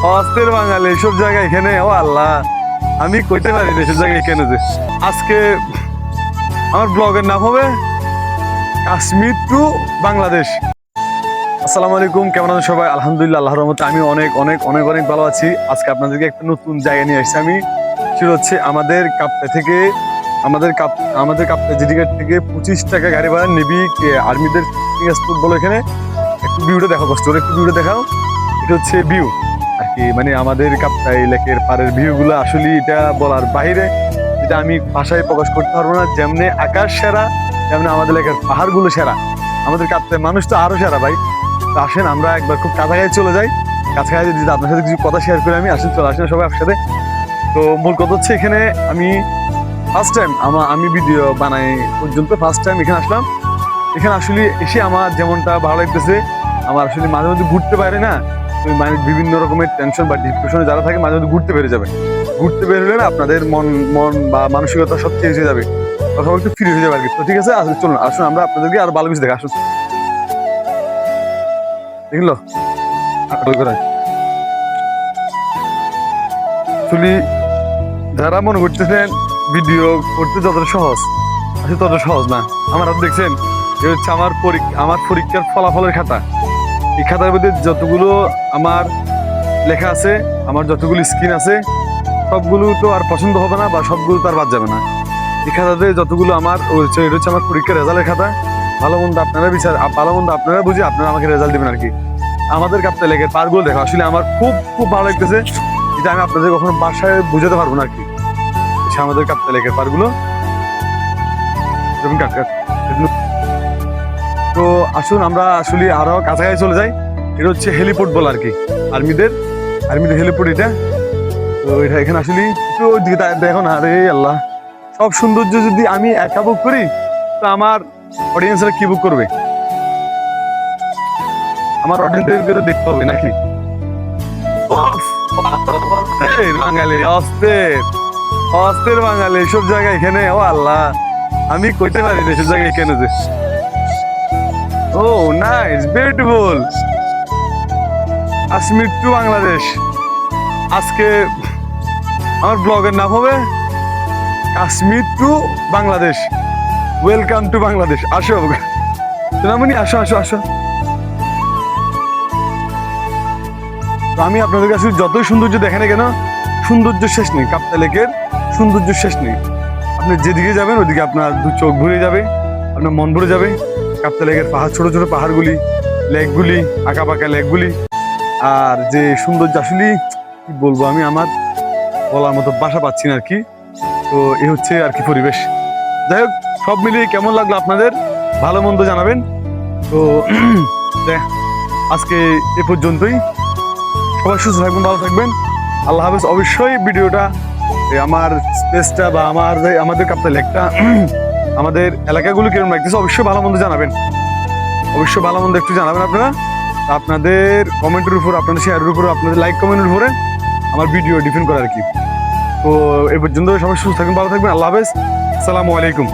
অস্থির বাঙালি এসব জায়গায় এখানে, ও আল্লাহ, আমি কইতে পারি না এসব জায়গায় কেন যে। আজকে আমার ব্লগের নাম হবে কাশ্মীর টু বাংলাদেশ। আসসালামু আলাইকুম, কেমন আছেন সবাই? আলহামদুলিল্লাহ, আল্লাহর রহমতে আমি অনেক অনেক অনেক অনেক ভালো আছি। আজকে আপনাদেরকে একটা নতুন জায়গা নিয়ে এসেছি আমি। সেটা হচ্ছে আমাদের কাপ্তাই থেকে, আমাদের কাপ্তাই জিডিগেট থেকে 25 টাকা গাড়ি ভাড়া নিবি আর্মিদের স্পট বলো। এখানে একটু ভিউটা দেখো, কষ্ট করে একটু ভিউটা দেখাও। এটা হচ্ছে ভিউ আর কি, মানে আমাদের কাপ্তাই লেকের পাড়ের ভিউ গুলো আসলে এটা বলার বাইরে, যেটা আমি ভাষায় প্রকাশ করতে পারবো না। যেমনি আকাশ সেরা, তেমনি আমাদের লেকের পাহাড় গুলো সেরা, আমাদের কাপ্তাই মানুষ তো আরো সেরা ভাই। তো আসেন আমরা একবার খুব কাছাকাছি চলে যাই, কাছাকাছি যদি আপনার সাথে কিছু কথা শেয়ার করে আমি আসেন, চলে আসেন সবাই একসাথে। তো মূল কথা হচ্ছে এখানে আমি ফার্স্ট টাইম আমি ভিডিও বানাই পর্যন্ত ফার্স্ট টাইম এখানে আসলাম। এখানে আসলে এসে আমার যেমনটা ভালো লাগতেছে, আমার আসলে মাঝে মধ্যে ঘুরতে পারে না, তুমি মানে বিভিন্ন রকমের টেনশন বা ডিপ্রেশনে যারা থাকে মাঝে মধ্যে ঘুরতে পেরে যাবে। ঘুরতে বের হলে না আপনাদের মন মন বা মানসিকতা সব চেঞ্জ হয়ে যাবে, সব একটু ফ্রি হয়ে যাবে আর কি। তো ঠিক আছে, চলুন আসুন আমরা আপনাদেরকে আরো ভালো কিছু দেখা আসুন। দেখলো আসলে যারা মনে করতেছেন ভিডিও করতে যতটা সহজ, আসলে ততটা সহজ না। আমার হাত দেখছেন, এ হচ্ছে আমার পরীক্ষার ফলাফলের খাতা। এই খাতার মধ্যে যতগুলো আমার লেখা আছে, আমার যতগুলো স্ক্রিন আছে, সবগুলো তো আর পছন্দ হবে না বা সবগুলো তো আর বাদ যাবে না। এই খাতাতে যতগুলো আমার এটা হচ্ছে আমার পরীক্ষার রেজাল্টের খাতা। ভালো মন্দ আপনারা ভালো মন্দ আপনারা বুঝে আপনারা আমাকে রেজাল্ট দেবেন আর কি। আমাদের কাপ্তাই লেকের পাড়গুলো দেখো, আসলে আমার খুব খুব ভালো লাগতেছে। এটা আমি আপনাদের কখনো বাসায় বুঝাতে পারবো না আর কি। আমাদের কাপ্তাই লেকের পাড়গুলো তো আসুন আমরা আসলে আরো কাছাকাছি চলে যাই। এটা হচ্ছে হেলিপোর্ট বলে আর কি, আর্মিদের হেলিপোর্ট এটা। তো এটা এখানে আসলে একটু ওইদিকে দেখো না, আরে আল্লাহ, সব সৌন্দর্য যদি আমি একা বুক করি তো আমার অডিয়েন্সরা কি বুক করবে? আমার অডিয়েন্সদের দেখতে হবে নাকি? বাঙালি অস্থির বাঙালি এসব জায়গায় এখানে, ও আল্লাহ, আমি কইতে পারি না এসব জায়গায় কেন যে। Oh nice, beautiful, Kashmir to Bangladesh. আজকে আমার ব্লগের নাম হবে Kashmir to Bangladesh, welcome to Bangladesh. আসো সোনামণি, আসো আসো আসো। তো আমি আপনাদের কাছে যতই সৌন্দর্য দেখেন না কেন, সৌন্দর্য শেষ নেই, কাপ্তাই লেকের সৌন্দর্য শেষ নেই। আপনি যেদিকে যাবেন ওদিকে আপনার দু চোখ ভরে যাবে, আপনার মন ভরে যাবে। কাপ্তাই লেকের পাহাড়, ছোট ছোট পাহাড়গুলি, লেকগুলি, আঁকা পাকা লেকগুলি, আর যে সৌন্দর্য আসলে কি বলবো, আমি আমার বলার মতো ভাষা পাচ্ছি না আর কি। তো এই হচ্ছে আর কি পরিবেশ। যাই হোক, সব মিলিয়ে কেমন লাগলো আপনাদের, ভালো মন্দ জানাবেন। তো আজকে এ পর্যন্তই। সবাই সুস্থ থাকবেন, ভালো থাকবেন, আল্লাহ হাফেজ। অবশ্যই ভিডিওটা আমার স্পেসটা বা আমাদের কাপ্তাই লেকটা আমাদের এলাকাগুলো কিরকম লাগতেছে অবশ্যই ভালো মন্দ জানাবেন, অবশ্যই ভালো মন্দ একটু জানাবেন আপনারা। আপনাদের কমেন্টের উপর, আপনাদের শেয়ারের উপর, আপনাদের লাইক কমেন্টের উপরে আমার ভিডিও ডিপেন্ড করে আর কি। তো এই পর্যন্ত সবাই সুস্থ থাকবেন, ভালো থাকবেন, আল্লাহ হাফেজ, আসসালামু আলাইকুম।